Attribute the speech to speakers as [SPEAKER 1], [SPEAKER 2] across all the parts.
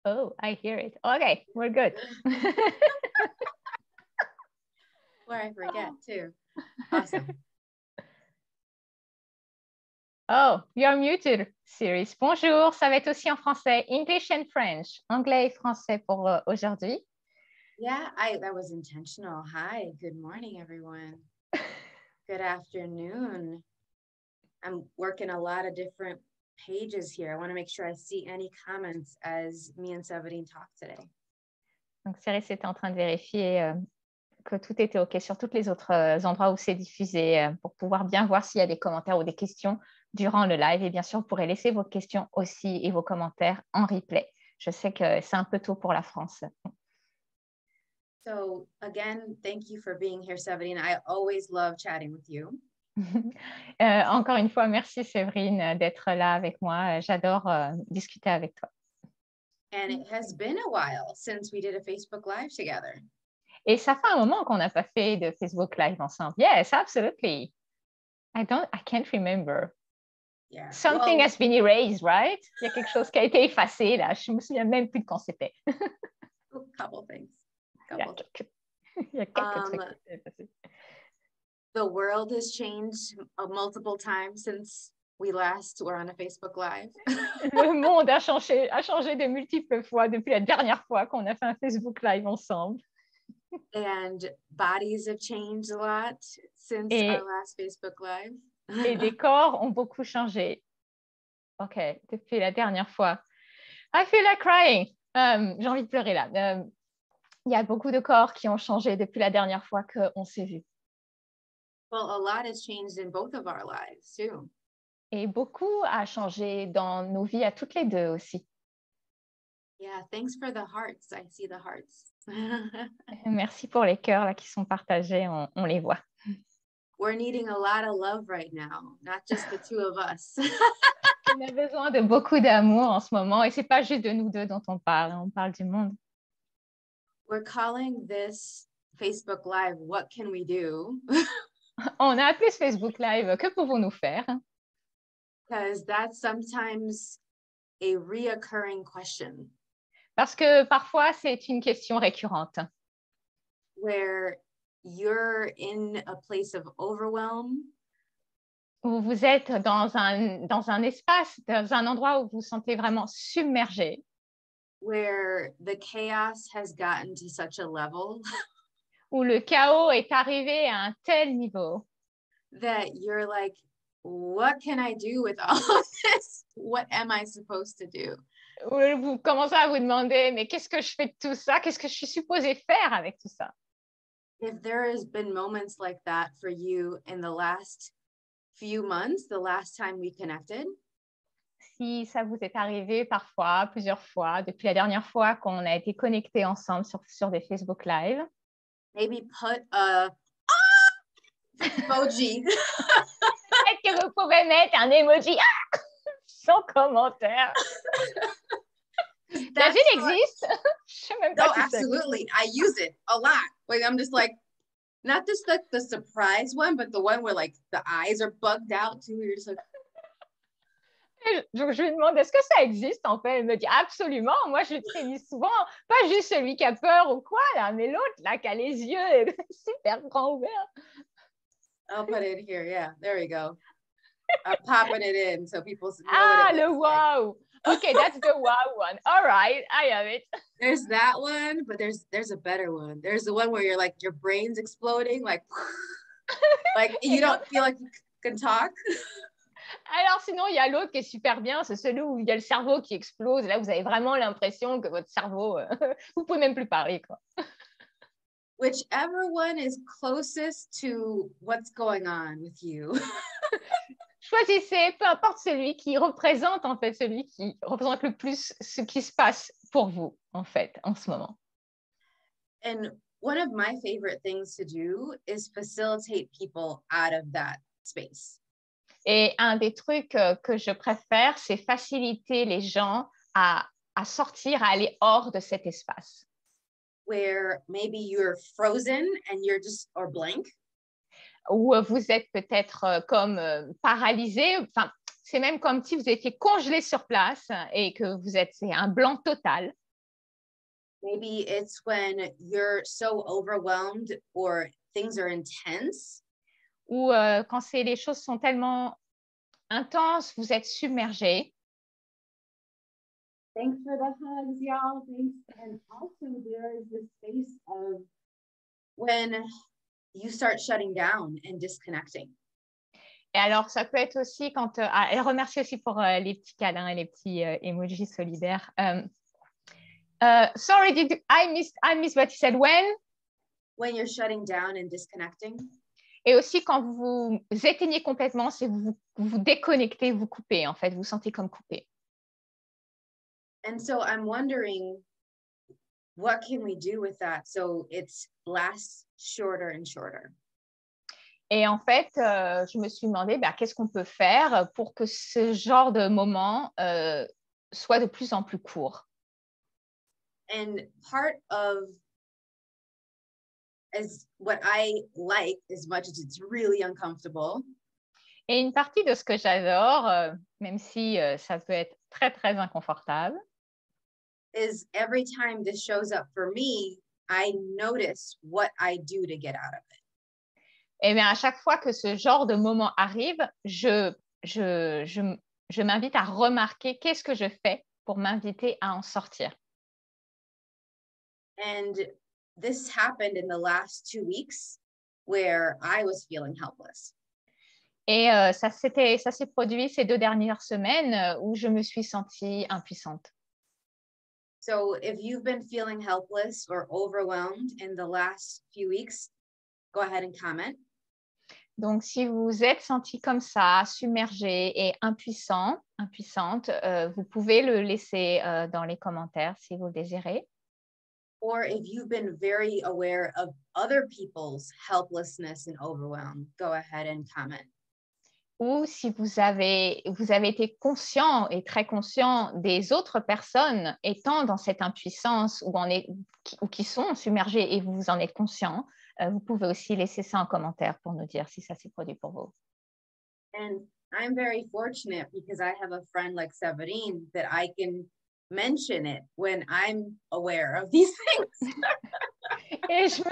[SPEAKER 1] Oh, I hear it. Okay, we're good.
[SPEAKER 2] Where I forget too. Awesome.
[SPEAKER 1] Oh, you're muted, Siris. Bonjour, ça va être aussi en français. English and French. Anglais et français pour aujourd'hui.
[SPEAKER 2] Yeah, that was intentional. Hi, good morning, everyone. Good afternoon. I'm working a lot of different pages here. I want to make sure I see any comments as me and Séverine talk today.
[SPEAKER 1] Donc, Siris était en train de vérifier que tout était OK sur tous les autres endroits où c'est diffusé pour pouvoir bien voir s'il y a des commentaires ou des questions durant le live. Et bien sûr, vous pourrez laisser vos questions aussi et vos commentaires en replay. Je sais que c'est un peu tôt pour la France.
[SPEAKER 2] So again, thank you for being here, Séverine. I always love chatting with you.
[SPEAKER 1] Encore une fois, merci Séverine d'être là avec moi. J'adore discuter avec toi.
[SPEAKER 2] And it has been a while since we did a Facebook Live together.
[SPEAKER 1] Et ça fait un moment qu'on n'a pas fait de Facebook Live ensemble. Yes, absolutely. I can't remember.
[SPEAKER 2] Yeah.
[SPEAKER 1] Something has been erased, right? Il y a quelque chose qui a été effacé là. Je me souviens même plus de quand c'était.
[SPEAKER 2] A couple things.
[SPEAKER 1] Il y a quelques trucs qui étaient effacés.
[SPEAKER 2] The world has changed multiple times since we last were on a Facebook Live.
[SPEAKER 1] Le monde a changé de multiples fois depuis la dernière fois qu'on a fait un Facebook Live ensemble.
[SPEAKER 2] And bodies have changed a lot since our last Facebook Live.
[SPEAKER 1] Et des corps ont beaucoup changé. OK, depuis la dernière fois. I feel like crying. J'ai envie de pleurer là. Il y a beaucoup de corps qui ont changé depuis la dernière fois qu'on s'est vu.
[SPEAKER 2] Well, a lot has changed in both of our lives too.
[SPEAKER 1] Et beaucoup a changé dans nos vies à toutes les deux aussi.
[SPEAKER 2] Yeah, thanks for the hearts. I see the hearts.
[SPEAKER 1] Merci pour les cœurs là, qui sont partagés, on les voit.
[SPEAKER 2] We're needing a lot of love right now, not just the two of us.
[SPEAKER 1] On a besoin de beaucoup d'amour en ce moment et c'est pas juste de nous deux dont on parle du monde.
[SPEAKER 2] We're calling this Facebook Live, What Can We Do?
[SPEAKER 1] On a appelé ce Facebook Live, que pouvons-nous faire?
[SPEAKER 2] Because that's sometimes a reoccurring question.
[SPEAKER 1] Parce que parfois, c'est une question récurrente.
[SPEAKER 2] Where you're in a place of overwhelm.
[SPEAKER 1] Où vous êtes dans un espace, dans un endroit où vous vous sentez vraiment submergé.
[SPEAKER 2] Where the chaos has gotten to such a level.
[SPEAKER 1] Où le chaos est arrivé à un tel niveau.
[SPEAKER 2] That you're like, what can I do with all of this? What am I supposed to do?
[SPEAKER 1] Vous commencez à vous demander, mais qu'est-ce que je fais de tout ça? Qu'est-ce que je suis supposée faire avec tout ça?
[SPEAKER 2] If there has been moments like that for you in the last few months, the last time we connected.
[SPEAKER 1] Si ça vous est arrivé parfois, plusieurs fois, depuis la dernière fois qu'on a été connectés ensemble sur des Facebook Live.
[SPEAKER 2] Maybe put a emoji.
[SPEAKER 1] Peut-être que vous pouvez mettre un emoji sans commentaire. Does it exist? Je sais même pas si
[SPEAKER 2] absolutely. I use it a lot. Like I'm just like, not just like the surprise one, but the one where like the eyes are bugged out too. You're just like.
[SPEAKER 1] Je lui demande, est-ce que ça existe en fait? Elle me dit absolument. Moi, je l'utilise souvent. Pas juste celui qui a peur ou quoi, là, mais l'autre là qui a les yeux super grands ouverts.
[SPEAKER 2] I'll put it here. Yeah, there we go. I'm popping it in so people know
[SPEAKER 1] what
[SPEAKER 2] it
[SPEAKER 1] le wow. Like. Okay, that's the wow one. All right, I have it.
[SPEAKER 2] There's that one, but there's a better one. There's the one where you're like your brain's exploding, like you don't feel like you can talk.
[SPEAKER 1] Alors sinon, il y a l'autre qui est super bien, c'est celui où il y a le cerveau qui explose. Là, vous avez vraiment l'impression que votre cerveau, vous pouvez même plus parler, quoi.
[SPEAKER 2] Whichever one is closest to what's going on with you.
[SPEAKER 1] Choisissez, peu importe celui qui représente en fait, celui qui représente le plus ce qui se passe pour vous en fait en ce moment.
[SPEAKER 2] And one of my favorite things to do is facilitate people out of that space.
[SPEAKER 1] Et un des trucs que je préfère, c'est faciliter les gens à sortir, à aller hors de cet espace.
[SPEAKER 2] Where maybe you're frozen and you're just or blank.
[SPEAKER 1] Où vous êtes peut-être comme paralysé, enfin, c'est même comme si vous étiez congelé sur place et que c'est un blanc total.
[SPEAKER 2] Maybe it's when you're so overwhelmed or things are intense.
[SPEAKER 1] Ou quand les choses sont tellement intenses, vous êtes submergé.
[SPEAKER 2] Thanks for the hugs, y'all. Thanks. And also there is this space of when you start shutting down and disconnecting.
[SPEAKER 1] Et alors, ça peut être aussi quand... elle remercie aussi pour les petits câlins et les petits emojis solidaires. Sorry, I missed what you said.
[SPEAKER 2] When you're shutting down and disconnecting.
[SPEAKER 1] Et aussi quand vous éteignez complètement, c'est vous déconnectez, vous coupez, en fait. Vous sentez comme coupé.
[SPEAKER 2] And so I'm wondering, what can we do with that so it lasts shorter and shorter?
[SPEAKER 1] Et en fait, je me suis demandé, qu'est-ce qu'on peut faire pour que ce genre de moment soit de plus en plus court.
[SPEAKER 2] And part of as what I like, as much as it's really uncomfortable.
[SPEAKER 1] Et une partie de ce que j'adore, même si ça peut être très, très inconfortable,
[SPEAKER 2] is every time this shows up for me, I notice what I do to get out of it.
[SPEAKER 1] Et bien, à chaque fois que ce genre de moment arrive, je m'invite à remarquer qu'est-ce que je fais pour m'inviter à en sortir.
[SPEAKER 2] And this happened in the last 2 weeks where I was feeling helpless.
[SPEAKER 1] Et ça s'est produit ces 2 dernières semaines où je me suis sentie impuissante.
[SPEAKER 2] So if you've been feeling helpless or overwhelmed in the last few weeks, go ahead and comment.
[SPEAKER 1] Donc, si vous êtes senti comme ça, submergé et impuissante, vous pouvez le laisser dans les commentaires si vous le désirez.
[SPEAKER 2] Or if you've been very aware of other people's helplessness and overwhelm, go ahead and comment.
[SPEAKER 1] Ou si vous avez été conscient et très conscient des autres personnes étant dans cette impuissance ou qui sont submergées et vous en êtes conscient, vous pouvez aussi laisser ça en commentaire pour nous dire si ça s'est produit pour vous.
[SPEAKER 2] And I'm very fortunate because I have a friend like Séverine that I can mention it when I'm aware of these things.
[SPEAKER 1] Et je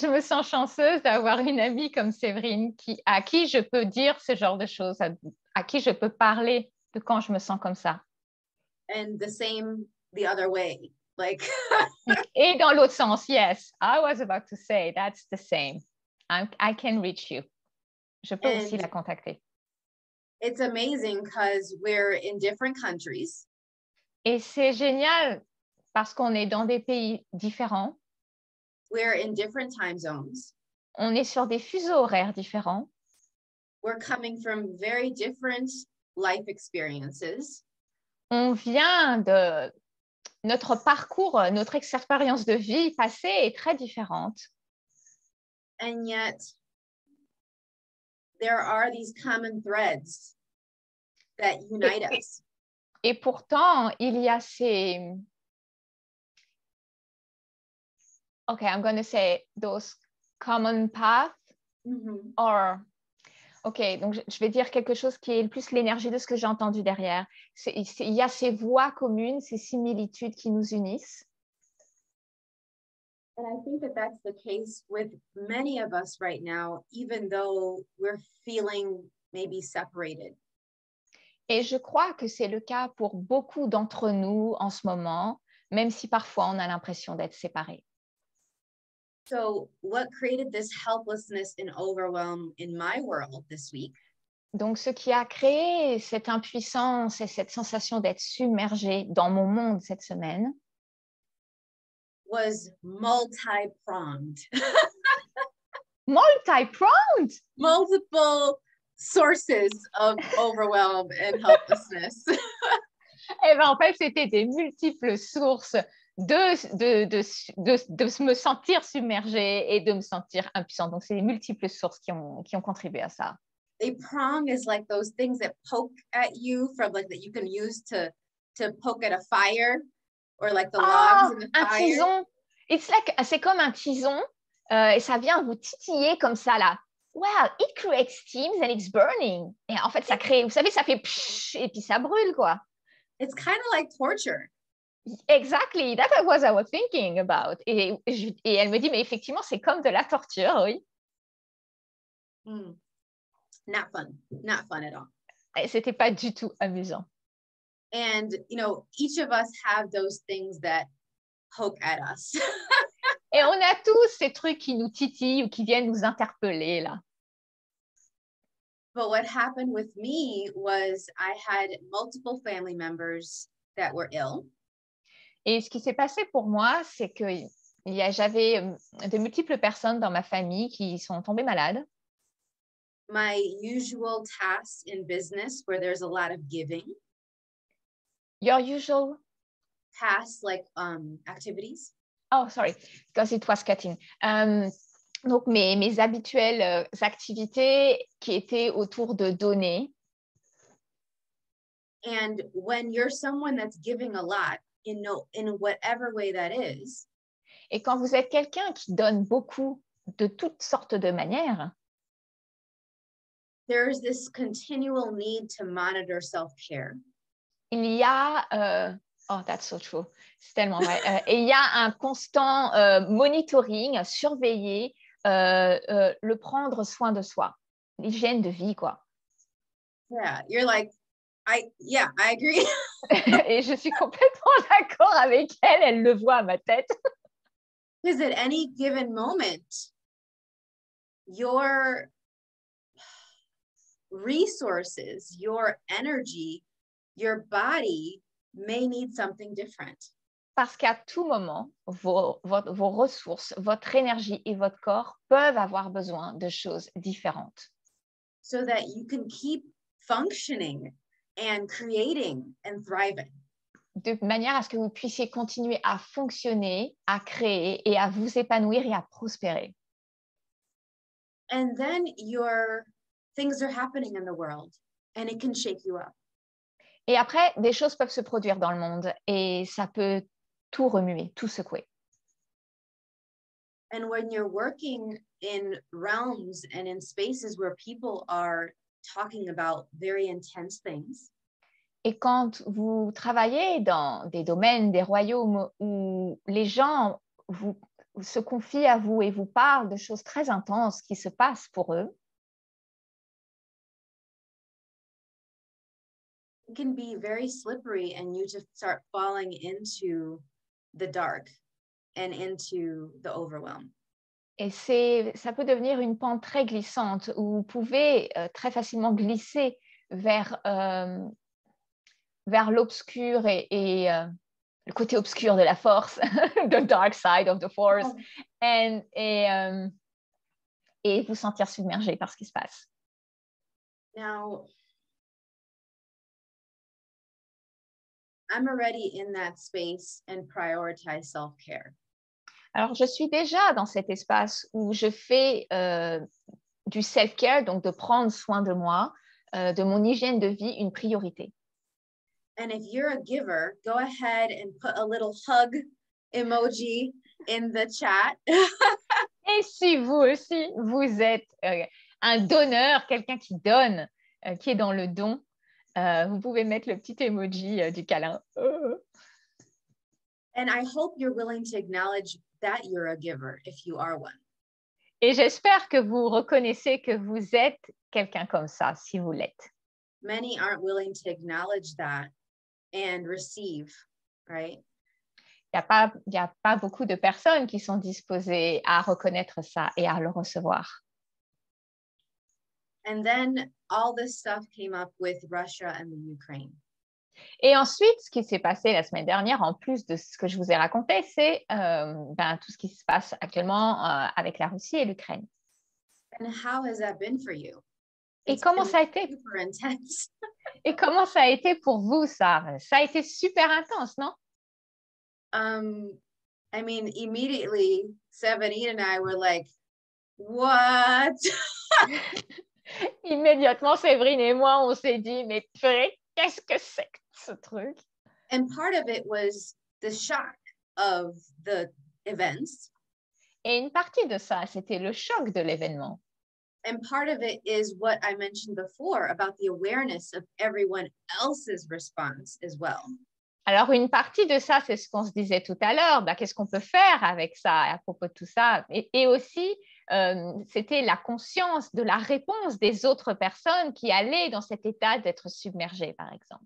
[SPEAKER 1] me sens chanceuse d'avoir une amie comme Séverine à qui je peux dire ce genre de choses, à qui je peux parler de quand je me sens comme ça.
[SPEAKER 2] And the same the other way, like.
[SPEAKER 1] Et dans l'autre sens, yes, I was about to say that's the same. I can reach you. Je peux aussi la contacter.
[SPEAKER 2] It's amazing because we're in different countries.
[SPEAKER 1] Et c'est génial parce qu'on est dans des pays différents.
[SPEAKER 2] We're in different time zones.
[SPEAKER 1] On est sur des fuseaux horaires différents.
[SPEAKER 2] We're coming from very different life experiences.
[SPEAKER 1] On vient de notre parcours, notre expérience de vie passée est très différente.
[SPEAKER 2] And yet, there are these common threads that unite us.
[SPEAKER 1] Et pourtant, il y a ces... Okay, I'm going to say those common paths.
[SPEAKER 2] Mm-hmm.
[SPEAKER 1] Or... Ok, donc je vais dire quelque chose qui est plus l'énergie de ce que j'ai entendu derrière. Il y a ces voies communes, ces similitudes qui nous unissent.
[SPEAKER 2] And I think that that's the case with many of us right now, even though we're feeling maybe separated.
[SPEAKER 1] Et je crois que c'est le cas pour beaucoup d'entre nous en ce moment, même si parfois on a l'impression d'être séparés.
[SPEAKER 2] So what created this helplessness and overwhelm in my world this week?
[SPEAKER 1] Donc, ce qui a créé cette impuissance et cette sensation d'être submergé dans mon monde cette semaine
[SPEAKER 2] was multi-pronged.
[SPEAKER 1] Multi-pronged?
[SPEAKER 2] Multiple sources of overwhelm and helplessness.
[SPEAKER 1] Eh bien, en fait, c'était des multiples sources de me sentir submergée et de me sentir impuissante. Donc, c'est des multiples sources qui ont contribué à ça.
[SPEAKER 2] A prong is like those things that poke at you from like that you can use to poke at a fire or like the logs in the fire.
[SPEAKER 1] Un tison. C'est comme un tison et ça vient vous titiller comme ça là. Well, it creates steams and it's burning. Et en fait, ça crée, vous savez, ça fait psh, et puis ça brûle quoi.
[SPEAKER 2] It's kind of like torture.
[SPEAKER 1] Exactly, that's what I was thinking about. Et elle me dit, mais effectivement, c'est comme de la torture, oui.
[SPEAKER 2] Not fun at all.
[SPEAKER 1] Et c'était pas du tout amusant.
[SPEAKER 2] And, you know, each of us have those things that poke at us.
[SPEAKER 1] Et on a tous ces trucs qui nous titillent ou qui viennent nous interpeller, là.
[SPEAKER 2] But what happened with me was I had multiple family members that were ill.
[SPEAKER 1] Et ce qui s'est passé pour moi, c'est que j'avais de multiples personnes dans ma famille qui sont tombées malades.
[SPEAKER 2] My usual tasks in business where there's a lot of giving.
[SPEAKER 1] Your usual
[SPEAKER 2] tasks, like activities.
[SPEAKER 1] Oh, sorry, because it was cutting. Donc, mes habituelles activités qui étaient autour de donner.
[SPEAKER 2] And when you're someone that's giving a lot, in whatever way that is.
[SPEAKER 1] Et quand vous êtes quelqu'un qui donne beaucoup de toutes sortes de manières,
[SPEAKER 2] there's this continual need to monitor self-care.
[SPEAKER 1] Il y a, oh, that's so true, c'est tellement vrai. Et il y a un constant monitoring, surveiller, le prendre soin de soi, l'hygiène de vie, quoi.
[SPEAKER 2] Yeah, you're like, I agree.
[SPEAKER 1] Et je suis complètement d'accord avec elle, elle le voit à ma tête.
[SPEAKER 2] Because at any given moment, your resources, your energy, your body may need something different.
[SPEAKER 1] Parce qu'à tout moment, vos ressources, votre énergie et votre corps peuvent avoir besoin de choses différentes.
[SPEAKER 2] So that you can keep functioning and creating and thriving.
[SPEAKER 1] De manière à ce que vous puissiez continuer à fonctionner, à créer et à vous épanouir et à prospérer.
[SPEAKER 2] And then things are happening in the world and it can shake you up.
[SPEAKER 1] Et après, des choses peuvent se produire dans le monde et ça peut tout remuer, tout secouer.
[SPEAKER 2] And when you're working in realms and in spaces where people are talking about very intense things.
[SPEAKER 1] Et quand vous travaillez dans des domaines, des royaumes où les gens se confient à vous et vous parlent de choses très intenses qui se passent pour eux,
[SPEAKER 2] it can be very slippery and you just start falling into the dark and into the overwhelm.
[SPEAKER 1] Et ça peut devenir une pente très glissante où vous pouvez très facilement glisser vers l'obscur et le côté obscur de la force, the dark side of the force, et vous sentir submergé par ce qui se passe.
[SPEAKER 2] Now, I'm already in that space and prioritize self-care.
[SPEAKER 1] Alors, je suis déjà dans cet espace où je fais du self-care, donc de prendre soin de moi, de mon hygiène de vie, une priorité.
[SPEAKER 2] And if you're a giver, go ahead and put a little hug emoji in the chat.
[SPEAKER 1] Et si vous aussi, vous êtes un donneur, quelqu'un qui donne, qui est dans le don, vous pouvez mettre le petit emoji du câlin.
[SPEAKER 2] And I hope you're willing to acknowledge that you're a giver if you are one.
[SPEAKER 1] Et j'espère que vous reconnaissez que vous êtes quelqu'un comme ça, si vous l'êtes.
[SPEAKER 2] Many aren't willing to acknowledge that and receive, right?
[SPEAKER 1] Il n'y a pas beaucoup de personnes qui sont disposées à reconnaître ça et à le recevoir.
[SPEAKER 2] And then all this stuff came up with Russia and the Ukraine.
[SPEAKER 1] Et ensuite, ce qui s'est passé la semaine dernière, en plus de ce que je vous ai raconté, c'est tout ce qui se passe actuellement avec la Russie et l'Ukraine.
[SPEAKER 2] And how has that been for you?
[SPEAKER 1] Et comment ça a été?
[SPEAKER 2] Super intense.
[SPEAKER 1] Et comment ça a été pour vous, ça? Ça a été super intense, non?
[SPEAKER 2] I mean, immediately, Séverine and I were like, what?
[SPEAKER 1] Immédiatement, Séverine et moi, on s'est dit, mais purée, qu'est-ce que c'est que ce truc?
[SPEAKER 2] And part of it was the shock of the events.
[SPEAKER 1] Et une partie de ça, c'était le choc de l'événement.
[SPEAKER 2] And part of it is what I mentioned before about the awareness of everyone else's response as well.
[SPEAKER 1] Alors, une partie de ça, c'est ce qu'on se disait tout à l'heure. Ben, qu'est-ce qu'on peut faire avec ça à propos de tout ça? Et aussi, c'était la conscience de la réponse des autres personnes qui allaient dans cet état d'être submergées, par exemple.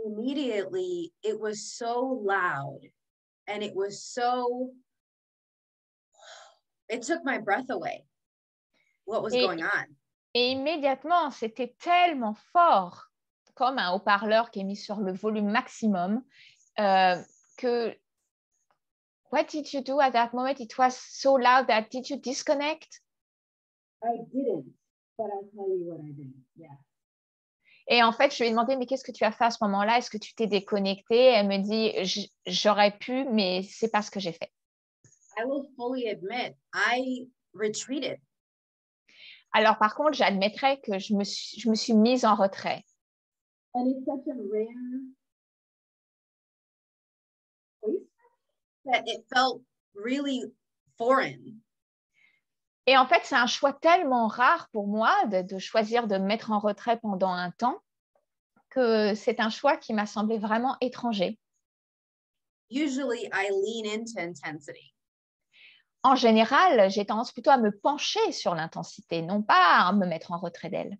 [SPEAKER 2] Immediately, it was so loud and it was so, it took my breath away. What was going on?
[SPEAKER 1] Et immédiatement, c'était tellement fort, comme un haut-parleur qui est mis sur le volume maximum, que what did you do at that moment? It was so loud that did you disconnect?
[SPEAKER 2] I didn't, but I'll tell you what I did. Yeah.
[SPEAKER 1] Et en fait, je lui ai demandé, mais qu'est-ce que tu as fait à ce moment-là? Est-ce que tu t'es déconnectée? Elle me dit, j'aurais pu, mais c'est pas ce que j'ai fait.
[SPEAKER 2] I will fully admit, I retreated.
[SPEAKER 1] Alors, par contre, j'admettrais que je me suis mise en retrait.
[SPEAKER 2] And it's such a rare place that it felt really foreign.
[SPEAKER 1] Et en fait, c'est un choix tellement rare pour moi de choisir de me mettre en retrait pendant un temps que c'est un choix qui m'a semblé vraiment étranger.
[SPEAKER 2] Usually, I lean into intensity.
[SPEAKER 1] En général, j'ai tendance plutôt à me pencher sur l'intensité, non pas à me mettre en retrait d'elle.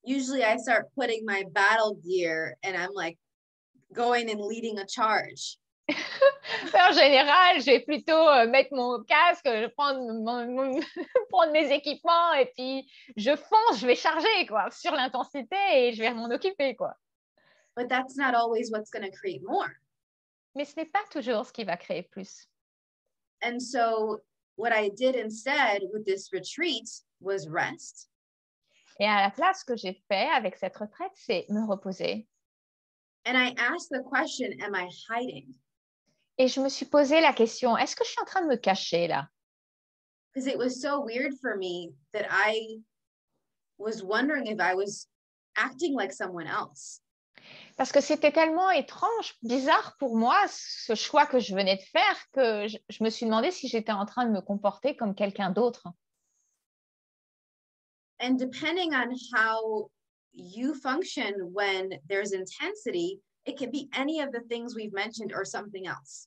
[SPEAKER 2] Usually, I start putting my battle gear and I'm like going and leading a charge.
[SPEAKER 1] En général, je vais plutôt mettre mon casque, prendre prendre mes équipements et puis je fonce, je vais charger quoi, sur l'intensité et je vais m'en occuper, quoi.
[SPEAKER 2] But that's not always what's going to create more.
[SPEAKER 1] Mais ce n'est pas toujours ce qui va créer plus.
[SPEAKER 2] And so what I did instead with this retreat was rest.
[SPEAKER 1] Et à la place, ce que j'ai fait avec cette retraite, c'est me reposer.
[SPEAKER 2] And I asked the question, am I hiding?
[SPEAKER 1] Et je me suis posé la question, est-ce que je suis en train de me cacher là?
[SPEAKER 2] Because it was so weird for me that I was wondering if I was acting like someone else.
[SPEAKER 1] Parce que c'était tellement étrange, bizarre pour moi, ce choix que je venais de faire, que je me suis demandé si j'étais en train de me comporter comme quelqu'un d'autre.
[SPEAKER 2] And depending on how you function when there's intensity, it can be any of the things we've mentioned or something else.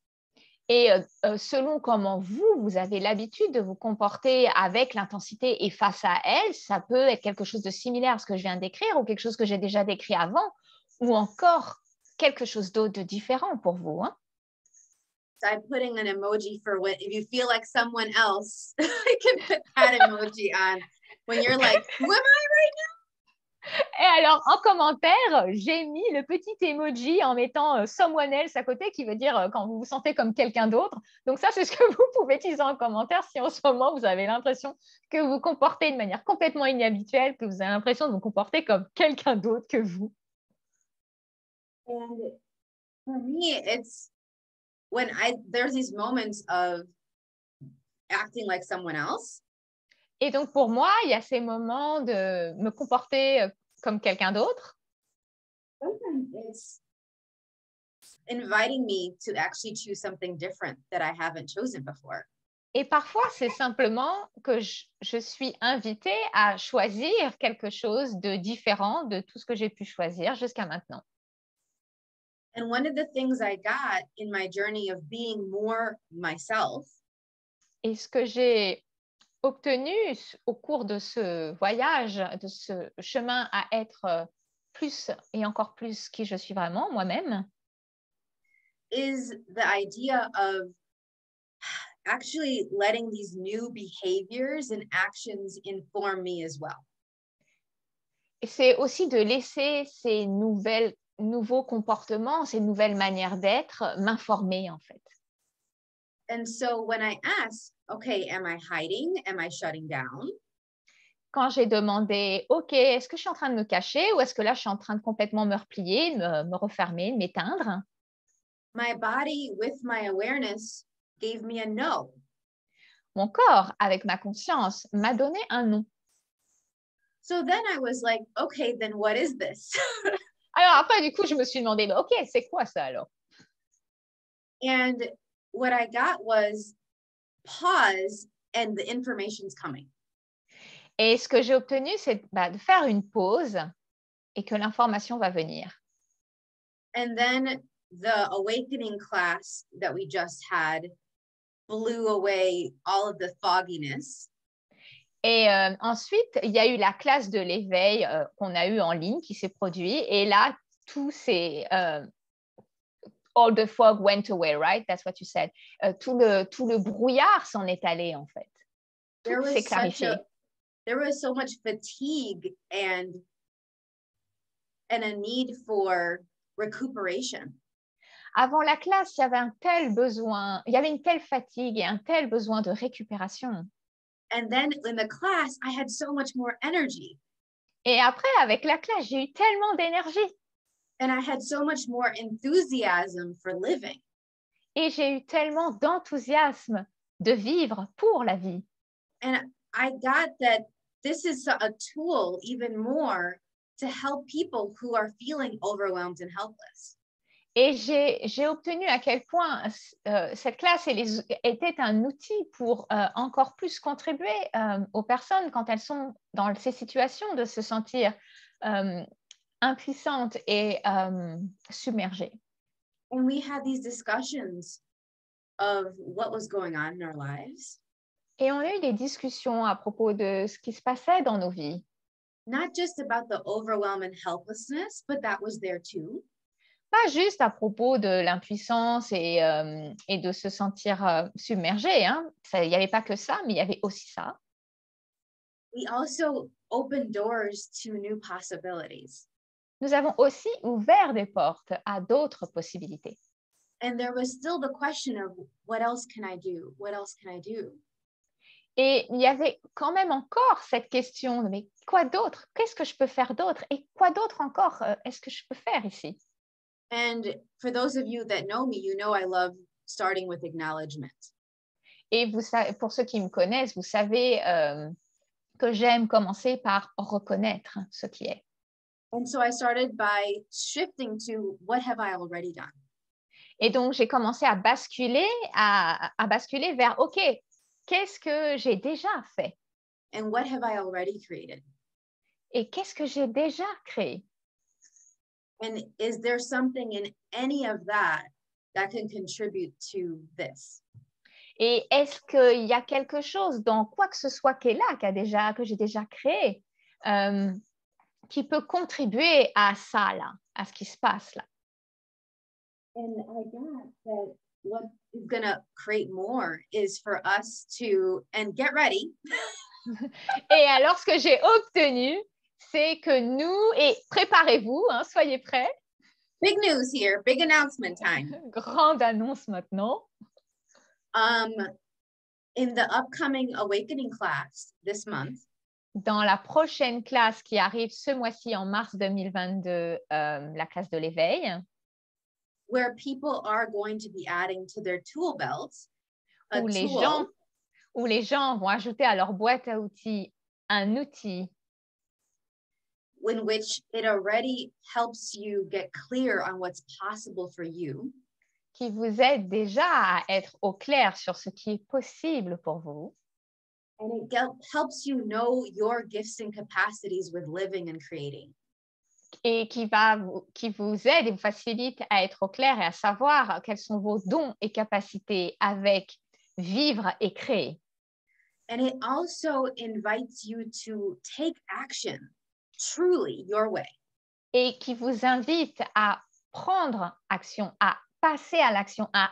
[SPEAKER 1] Et selon comment vous avez l'habitude de vous comporter avec l'intensité et face à elle, ça peut être quelque chose de similaire à ce que je viens de décrire ou quelque chose que j'ai déjà décrit avant ou encore quelque chose d'autre de différent pour vous. Hein?
[SPEAKER 2] So I'm putting an emoji for what, if you feel like someone else, I can put that emoji on when you're like, who am I right now?
[SPEAKER 1] Et alors, en commentaire, j'ai mis le petit emoji en mettant someone else à côté, qui veut dire quand vous vous sentez comme quelqu'un d'autre. Donc ça, c'est ce que vous pouvez utiliser en commentaire si en ce moment, vous avez l'impression que vous vous comportez de manière complètement inhabituelle, que vous avez l'impression de vous comporter comme quelqu'un d'autre que vous.
[SPEAKER 2] And for me, it's when there's these moments of acting like someone else.
[SPEAKER 1] Et donc, pour moi, il y a ces moments de me comporter comme quelqu'un d'autre.
[SPEAKER 2] Sometimes it's inviting me to actually choose something different that I haven't chosen before.
[SPEAKER 1] Et parfois, c'est simplement que je suis invitée à choisir quelque chose de différent de tout ce que j'ai pu choisir jusqu'à maintenant.
[SPEAKER 2] And one of the things I got in my journey of being more myself.
[SPEAKER 1] Et ce que j'ai obtenu au cours de ce voyage, de ce chemin à être plus et encore plus qui je suis vraiment, moi-même,
[SPEAKER 2] is the idea of actually letting these new behaviors and actions inform me as well.
[SPEAKER 1] et c'est aussi de laisser ces nouveaux comportements, ces nouvelles manières d'être m'informer en fait.
[SPEAKER 2] And so when I ask, okay, am I hiding? Am I shutting down?
[SPEAKER 1] Quand j'ai demandé, OK, est-ce que je suis en train de me cacher ou est-ce que là, je suis en train de complètement me replier, me refermer, m'éteindre?
[SPEAKER 2] My body with my awareness gave me a no.
[SPEAKER 1] Mon corps, avec ma conscience, m'a donné un non.
[SPEAKER 2] So then I was like, okay, then what is this?
[SPEAKER 1] Alors après, du coup, je me suis demandé, OK, c'est quoi ça alors?
[SPEAKER 2] And what I got was pause and the information's coming.
[SPEAKER 1] Et ce que j'ai obtenu, c'est de faire une pause et que l'information va venir.
[SPEAKER 2] And then the awakening class that we just had blew away all of the fogginess.
[SPEAKER 1] Et ensuite, il y a eu la classe de l'éveil qu'on a eu en ligne qui s'est produit. Et là, tout s'est... all the fog went away, right? That's what you said. Tout le brouillard s'en est allé, en fait. Tout s'est clarifié.
[SPEAKER 2] There was so much fatigue and a need for recuperation.
[SPEAKER 1] Avant la classe, il y avait un tel besoin, il y avait une telle fatigue et un tel besoin de récupération.
[SPEAKER 2] And then in the class, I had so much more energy.
[SPEAKER 1] Et après, avec la classe, j'ai eu tellement d'énergie.
[SPEAKER 2] And I had so much more enthusiasm for living.
[SPEAKER 1] Et j'ai eu tellement d'enthousiasme de vivre pour la vie.
[SPEAKER 2] And I got that this is a tool even more to help people who are feeling overwhelmed and helpless.
[SPEAKER 1] Et j'ai obtenu à quel point cette classe était un outil pour encore plus contribuer aux personnes quand elles sont dans ces situations de se sentir impuissantes et submergées.
[SPEAKER 2] And we had these discussions of what was going on in our lives.
[SPEAKER 1] Et on a eu des discussions à propos de ce qui se passait dans nos vies.
[SPEAKER 2] Not just about the overwhelm and helplessness, but that was there too.
[SPEAKER 1] Pas juste à propos de l'impuissance et de se sentir submergé. Hein. Il n'y avait pas que ça, mais il y avait aussi ça.
[SPEAKER 2] We also opened doors to new possibilities.
[SPEAKER 1] Nous avons aussi ouvert des portes à d'autres possibilités.
[SPEAKER 2] And there was still the question of what else can I do? What else can I do?
[SPEAKER 1] Et il y avait quand même encore cette question, mais quoi d'autre? Qu'est-ce que je peux faire d'autre? Et quoi d'autre encore est-ce que je peux faire ici?
[SPEAKER 2] And for those of you that know me, you know I love starting with acknowledgement.
[SPEAKER 1] Et pour ceux qui me connaissent, vous savez que j'aime commencer par reconnaître ce qui est.
[SPEAKER 2] And so I started by shifting to what have I already done?
[SPEAKER 1] Et donc, j'ai commencé à basculer vers, OK, qu'est-ce que j'ai déjà fait?
[SPEAKER 2] And what have I already created?
[SPEAKER 1] Et qu'est-ce que j'ai déjà créé?
[SPEAKER 2] And is there something in any of that that can contribute to this?
[SPEAKER 1] Et est-ce qu'il y a quelque chose dans quoi que ce soit qui est là, que j'ai déjà créé, qui peut contribuer à ça, là, à ce qui se passe là?
[SPEAKER 2] And I got that what is going to create more is for us to, and get ready.
[SPEAKER 1] Et alors, ce que j'ai obtenu, c'est que nous, et préparez-vous, hein, soyez prêts.
[SPEAKER 2] Big news here, big announcement time.
[SPEAKER 1] Grande annonce maintenant.
[SPEAKER 2] In the upcoming awakening class this month,
[SPEAKER 1] dans la prochaine classe qui arrive ce mois-ci en mars 2022, la classe de l'éveil,
[SPEAKER 2] where people are going to be adding to their tool belts
[SPEAKER 1] où les gens vont ajouter à leur boîte à outils un outil
[SPEAKER 2] in which it already helps you get clear on what's possible for you.
[SPEAKER 1] Qui vous aide déjà à être au clair sur ce qui est possible pour vous.
[SPEAKER 2] And it helps you know your gifts and capacities with living and creating.
[SPEAKER 1] Et qui vous aide et vous facilite à être au clair et à savoir quels sont vos dons et capacités avec vivre et créer.
[SPEAKER 2] And it also invites you to take action truly your way.
[SPEAKER 1] Et qui vous invite à prendre action, à passer à l'action, à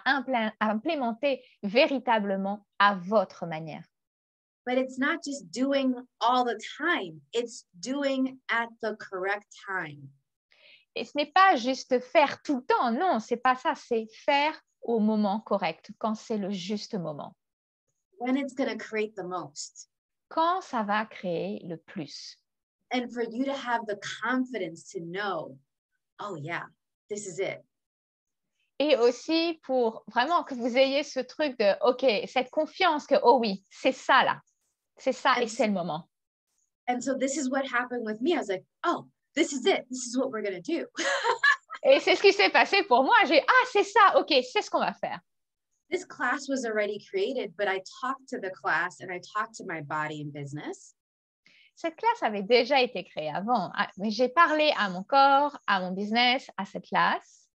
[SPEAKER 1] implémenter véritablement à votre manière.
[SPEAKER 2] But it's not just doing all the time, it's doing at the correct time.
[SPEAKER 1] Et ce n'est pas juste faire tout le temps, non, c'est pas ça, c'est faire au moment correct, quand c'est le juste moment.
[SPEAKER 2] When it's going to create the most.
[SPEAKER 1] Quand ça va créer le plus.
[SPEAKER 2] And for you to have the confidence to know, oh yeah, this is it.
[SPEAKER 1] Et aussi pour vraiment que vous ayez ce truc de, OK, cette confiance que, oh oui, c'est ça là. C'est ça et c'est le moment.
[SPEAKER 2] And so this is what happened with me. I was like, oh, this is it. This is what we're going to do.
[SPEAKER 1] Et c'est ce qui s'est passé pour moi. C'est ça, OK, c'est ce qu'on va faire.
[SPEAKER 2] This class was already created, but I talked to the class and I talked to my body and business.
[SPEAKER 1] Cette classe avait déjà été créée avant, mais j'ai parlé à mon corps, à mon business, à cette classe.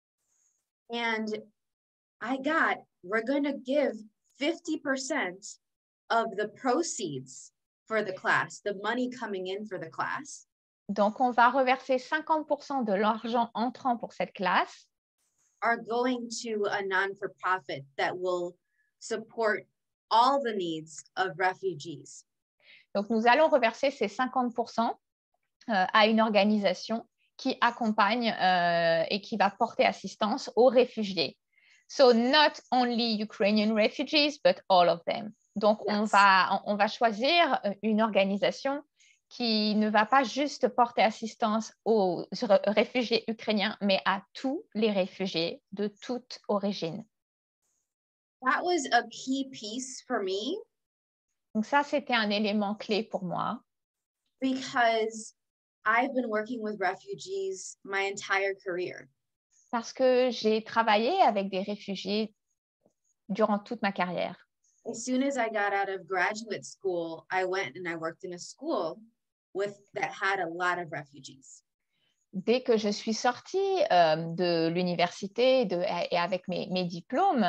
[SPEAKER 2] And we're going to give 50% of the proceeds for the class, the money coming in for the class.
[SPEAKER 1] Donc, on va reverser 50% de l'argent entrant pour cette classe.
[SPEAKER 2] Are going to a non-for-profit that will support all the needs of refugees.
[SPEAKER 1] Donc, nous allons reverser ces 50% à une organisation qui accompagne et qui va porter assistance aux réfugiés. So, not only Ukrainian refugees, but all of them. Donc,
[SPEAKER 2] Yes.
[SPEAKER 1] on va choisir une organisation qui ne va pas juste porter assistance aux réfugiés ukrainiens, mais à tous les réfugiés de toute origine.
[SPEAKER 2] That was a key piece for me.
[SPEAKER 1] Donc ça, c'était un élément clé pour moi.
[SPEAKER 2] Because I've been working with refugees my entire career.
[SPEAKER 1] Parce que j'ai travaillé avec des réfugiés durant toute ma carrière.
[SPEAKER 2] As soon as I got out of graduate school, I went and I worked in a school that had a lot of refugees.
[SPEAKER 1] Dès que je suis sortie de l'université et avec mes diplômes,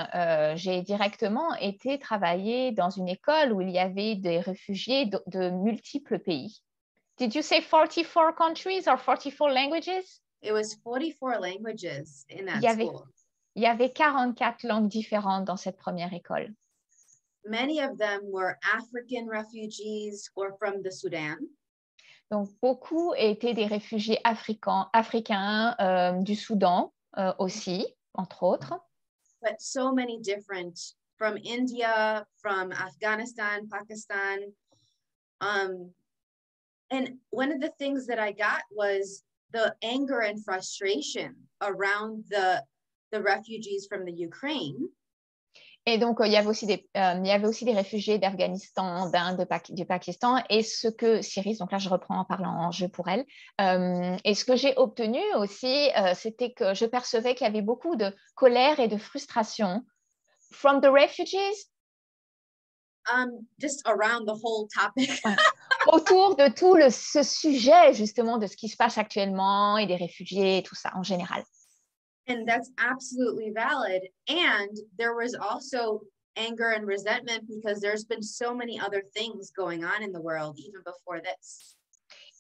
[SPEAKER 1] j'ai directement été travailler dans une école où il y avait des réfugiés de multiples pays. Did you say 44 countries or 44 languages?
[SPEAKER 2] It was 44 languages in that school.
[SPEAKER 1] Il y avait 44 langues différentes dans cette première école.
[SPEAKER 2] Many of them were African refugees or from the Sudan.
[SPEAKER 1] Donc, beaucoup étaient des réfugiés africains du Soudan aussi, entre autres.
[SPEAKER 2] But so many different, from India, from Afghanistan, Pakistan. And one of the things that I got was the anger and frustration around the refugees from the Ukraine.
[SPEAKER 1] Et donc, il y avait aussi des réfugiés d'Afghanistan, d'Inde, du Pakistan. Et ce que Siris, donc là, je reprends en parlant en jeu pour elle. Et ce que j'ai obtenu aussi, c'était que je percevais qu'il y avait beaucoup de colère et de frustration from the refugees.
[SPEAKER 2] Just around the whole topic.
[SPEAKER 1] Ouais. Autour de tout ce sujet, justement, de ce qui se passe actuellement et des réfugiés et tout ça en général.
[SPEAKER 2] And that's absolutely valid. And there was also anger and resentment because there's been so many other things going on in the world even before this.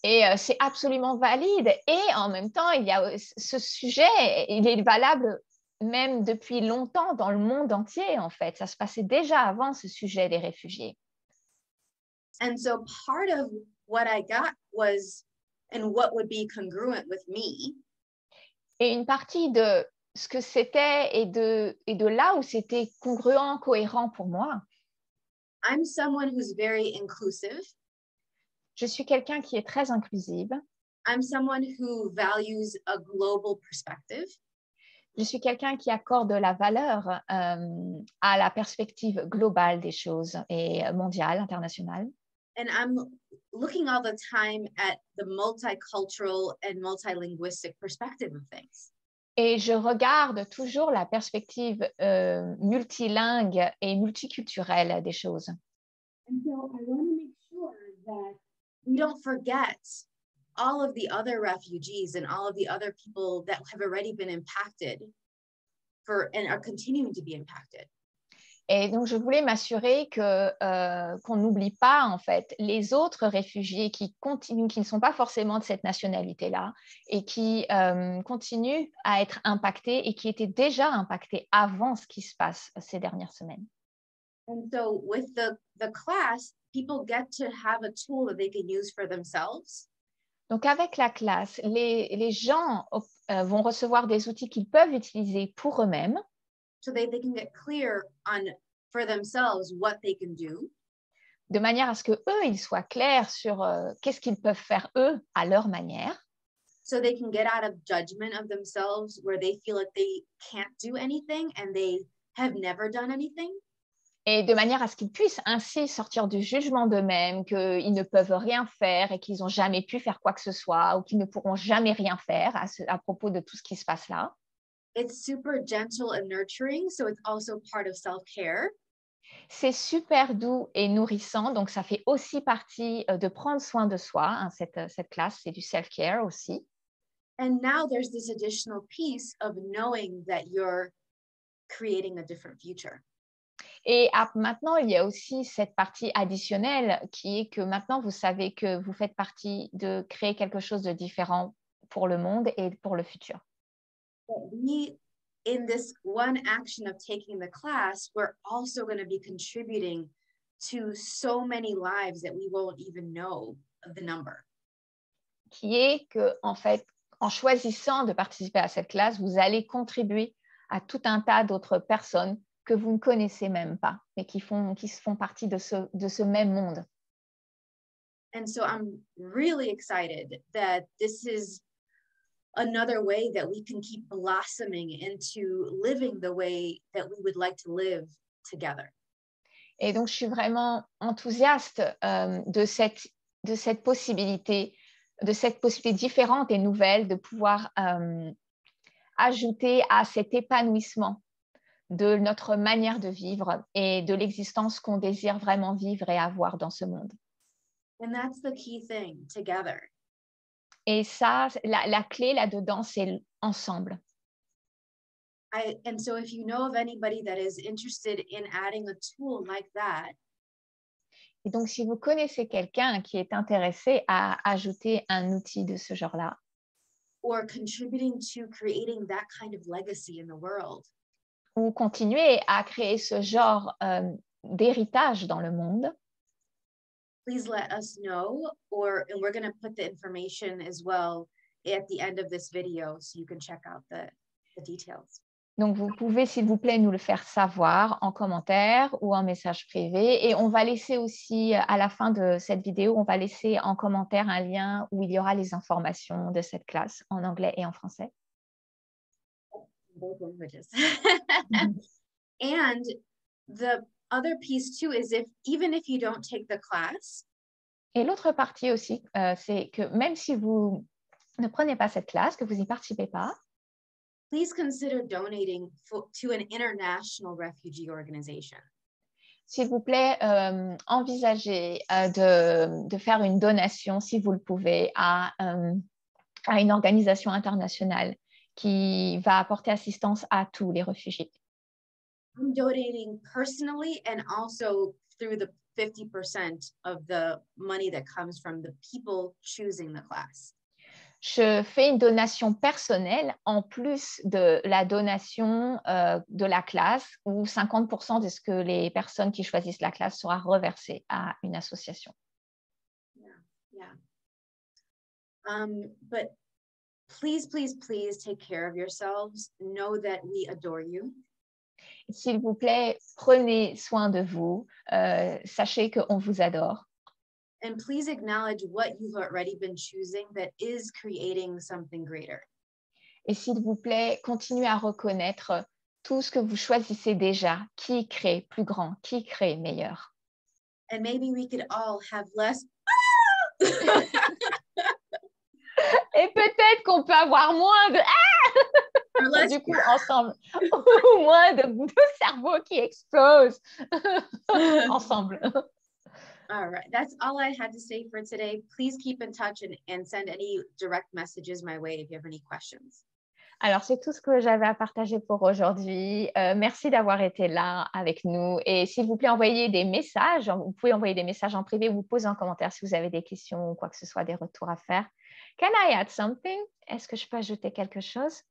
[SPEAKER 1] Et c'est absolument valide. Et en même temps, il y a ce sujet, il est valable même depuis longtemps dans le monde entier, en fait. Ça se passait déjà avant ce sujet des réfugiés.
[SPEAKER 2] And so part of what I got was, and what would be congruent with me.
[SPEAKER 1] Et une partie de ce que c'était et de là où c'était congruent, cohérent pour moi.
[SPEAKER 2] I'm someone who's very inclusive.
[SPEAKER 1] Je suis quelqu'un qui est très inclusive.
[SPEAKER 2] I'm someone who values a global perspective.
[SPEAKER 1] Je suis quelqu'un qui accorde la valeur à la perspective globale des choses et mondiale, internationale.
[SPEAKER 2] And I'm looking all the time at the multicultural and multilinguistic perspective of things.
[SPEAKER 1] Et je regarde toujours la perspective multilingue et multiculturelle des choses.
[SPEAKER 2] And so I want to make sure that we don't forget all of the other refugees and all of the other people that have already been impacted and are continuing to be impacted.
[SPEAKER 1] Et donc, je voulais m'assurer qu'on n'oublie pas, en fait, les autres réfugiés qui continuent, qui ne sont pas forcément de cette nationalité-là et qui continuent à être impactés et qui étaient déjà impactés avant ce qui se passe ces dernières semaines.
[SPEAKER 2] And so with the class, people get to have a tool that they can use for themselves.
[SPEAKER 1] Donc, avec la classe, les gens vont recevoir des outils qu'ils peuvent utiliser pour eux-mêmes.
[SPEAKER 2] So they can get clear on for themselves what they can do.
[SPEAKER 1] De manière à ce que eux, ils soient clairs sur qu'est-ce qu'ils peuvent faire eux à leur manière.
[SPEAKER 2] So they can get out of judgment of themselves where they feel like they can't do anything and they have never done anything.
[SPEAKER 1] Et de manière à ce qu'ils puissent ainsi sortir du jugement d'eux-mêmes, qu'ils ne peuvent rien faire et qu'ils n'ont jamais pu faire quoi que ce soit ou qu'ils ne pourront jamais rien faire à propos de tout ce qui se passe là.
[SPEAKER 2] It's super gentle and nurturing, so it's also part of self-care.
[SPEAKER 1] C'est super doux et nourrissant, donc ça fait aussi partie de prendre soin de soi. Hein, cette classe, c'est du self-care aussi.
[SPEAKER 2] And now there's this additional piece of knowing that you're creating a different future.
[SPEAKER 1] Et maintenant, il y a aussi cette partie additionnelle qui est que maintenant, vous savez que vous faites partie de créer quelque chose de différent pour le monde et pour le futur.
[SPEAKER 2] We, in this one action of taking the class, we're also going to be contributing to so many lives that we won't even know the number.
[SPEAKER 1] Qui est que, en fait, en choisissant de participer à cette classe, vous allez contribuer à tout un tas d'autres personnes que vous ne connaissez même pas, mais qui font partie de ce même monde.
[SPEAKER 2] And so I'm really excited that this is another way that we can keep blossoming into living the way that we would like to live together.
[SPEAKER 1] Et donc, je suis vraiment enthousiaste de cette possibilité différente et nouvelle de pouvoir ajouter à cet épanouissement de notre manière de vivre et de l'existence qu'on désire vraiment vivre et avoir dans ce monde.
[SPEAKER 2] And that's the key thing, together.
[SPEAKER 1] Et ça, la clé là-dedans, c'est ensemble.
[SPEAKER 2] And so if you know of anybody that is interested in adding a tool like that,
[SPEAKER 1] et donc, si vous connaissez quelqu'un qui est intéressé à ajouter un outil de ce genre-là,
[SPEAKER 2] or contributing to creating that kind of legacy in the world,
[SPEAKER 1] ou continuer à créer ce genre d'héritage dans le monde,
[SPEAKER 2] please let us know, and we're going to put the information as well at the end of this video so you can check out the details.
[SPEAKER 1] Donc, vous pouvez, s'il vous plaît, nous le faire savoir en commentaire ou en message privé. Et on va laisser aussi, à la fin de cette vidéo, on va laisser en commentaire un lien où il y aura les informations de cette classe en anglais et en français.
[SPEAKER 2] Both languages. And the other piece too is even if you don't take the class.
[SPEAKER 1] Et l'autre partie aussi, c'est que même si vous ne prenez pas cette classe, que vous n'y participez pas,
[SPEAKER 2] please consider donating to an international refugee organization.
[SPEAKER 1] S'il vous plaît, envisagez de faire une donation, si vous le pouvez, à une organisation internationale qui va apporter assistance à tous les réfugiés.
[SPEAKER 2] I'm donating personally and also through the 50% of the money that comes from the people choosing the class.
[SPEAKER 1] Je fais une donation personnelle en plus de la donation de la classe où 50% de ce que les personnes qui choisissent la classe sera reversé à une association.
[SPEAKER 2] Yeah. But please, please, please take care of yourselves. Know that we adore you.
[SPEAKER 1] S'il vous plaît, prenez soin de vous. Sachez qu'on vous adore.
[SPEAKER 2] And please acknowledge what you've already been choosing that is creating something greater.
[SPEAKER 1] Et s'il vous plaît, continuez à reconnaître tout ce que vous choisissez déjà, qui crée plus grand, qui crée meilleur.
[SPEAKER 2] And maybe we could all have less.
[SPEAKER 1] Et peut-être qu'on peut avoir moins de du coup ensemble, ou moins de cerveaux qui explosent ensemble.
[SPEAKER 2] All right, that's all I had to say for today. Please keep in touch and send any direct messages my way if you have any questions.
[SPEAKER 1] Alors, c'est tout ce que j'avais à partager pour aujourd'hui. Merci d'avoir été là avec nous. Et s'il vous plaît, envoyez des messages. Vous pouvez envoyer des messages en privé ou poser en commentaire si vous avez des questions ou quoi que ce soit, des retours à faire. Can I add something? Est-ce que je peux ajouter quelque chose?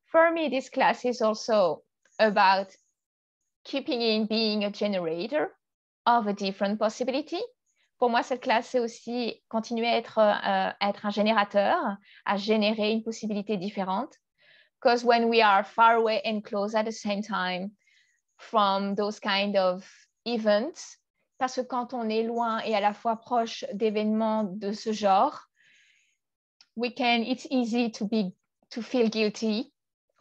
[SPEAKER 1] For me, this class is also about keeping in being a generator of a different possibility. Pour moi, cette classe, c'est aussi continuer à être un générateur, à générer une possibilité différente. Because when we are far away and close at the same time from those kind of events, parce que quand on est loin et à la fois proche d'événements de ce genre, it's easy to feel guilty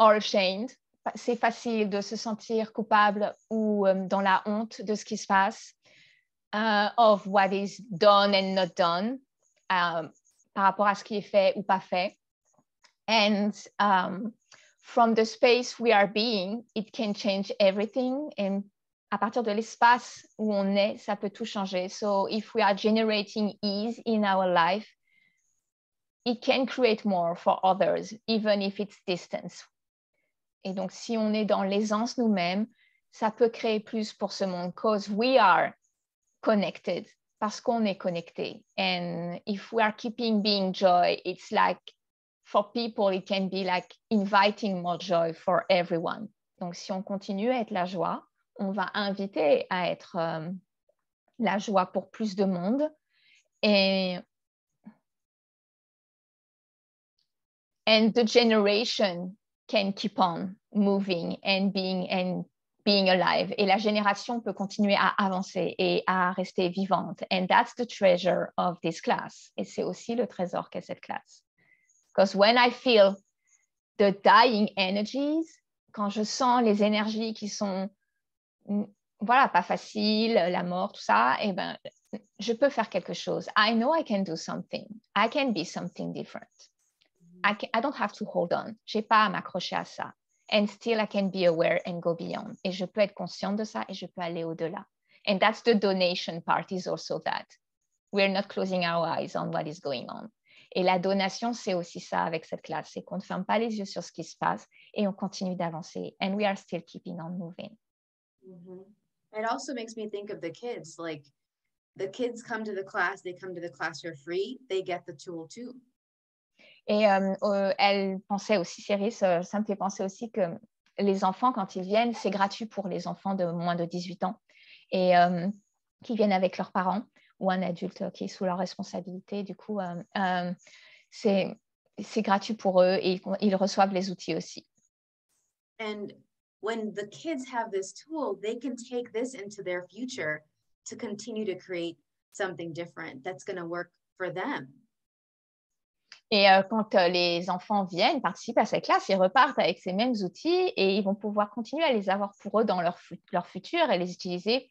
[SPEAKER 1] or ashamed. C'est facile de se sentir coupable ou dans la honte de ce qui se passe, of what is done and not done, par rapport à ce qui est fait ou pas fait. And from the space we are being, it can change everything. And à partir de l'espace où on est, ça peut tout changer. So if we are generating ease in our life, it can create more for others, even if it's distance. Et donc, si on est dans l'aisance nous-mêmes, ça peut créer plus pour ce monde, because we are connected, parce qu'on est connecté. And if we are keeping being joy, it's like, for people, it can be like inviting more joy for everyone. Donc, si on continue à être la joie, on va inviter à être la joie pour plus de monde. And the generation can keep on moving and being alive. Et la génération peut continuer à avancer et à rester vivante. And that's the treasure of this class. Et c'est aussi le trésor qu'est cette classe. Because when I feel the dying energies, quand je sens les énergies qui sont, voilà, pas faciles, la mort, tout ça, eh ben, je peux faire quelque chose. I know I can do something. I can be something different. I don't have to hold on. J'ai pas à m'accrocher à ça. And still I can be aware and go beyond. Et je peux être consciente de ça et je peux aller au-delà. And that's the donation part is also that. We're not closing our eyes on what is going on. Et la donation, c'est aussi ça avec cette classe. C'est qu'on ne ferme pas les yeux sur ce qui se passe et on continue d'avancer. And we are still keeping on moving.
[SPEAKER 2] Mm-hmm. It also makes me think of the kids. Like, the kids come to the class, they come to the class for free, they get the tool too.
[SPEAKER 1] Et elle pensait aussi, Siris, ça me fait penser aussi que les enfants, quand ils viennent, c'est gratuit pour les enfants de moins de 18 ans et qui viennent avec leurs parents ou un adulte qui est sous leur responsabilité. Du coup, c'est gratuit pour eux et ils reçoivent les outils aussi.
[SPEAKER 2] And when the kids have this tool, they can take this into their future to continue to create something different that's going to work for them.
[SPEAKER 1] Et quand les enfants viennent, participent à cette classe, ils repartent avec ces mêmes outils et ils vont pouvoir continuer à les avoir pour eux dans leur futur et les utiliser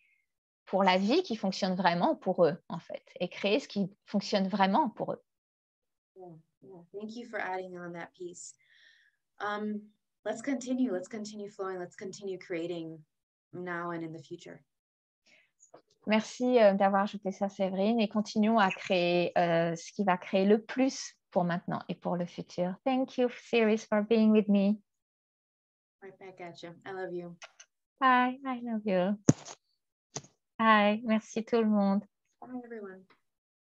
[SPEAKER 1] pour la vie qui fonctionne vraiment pour eux, en fait, et créer ce qui fonctionne vraiment pour eux.
[SPEAKER 2] Yeah. Thank you for adding on that piece. Let's continue flowing, let's continue creating now and in the future.
[SPEAKER 1] Merci d'avoir ajouté ça, Séverine, et continuons à créer ce qui va créer le plus pour maintenant et pour le futur. Thank you, Siris, for being with me.
[SPEAKER 2] Right back at you. I love you.
[SPEAKER 1] Bye, I love you. Bye, merci tout le monde.
[SPEAKER 2] Bye, everyone.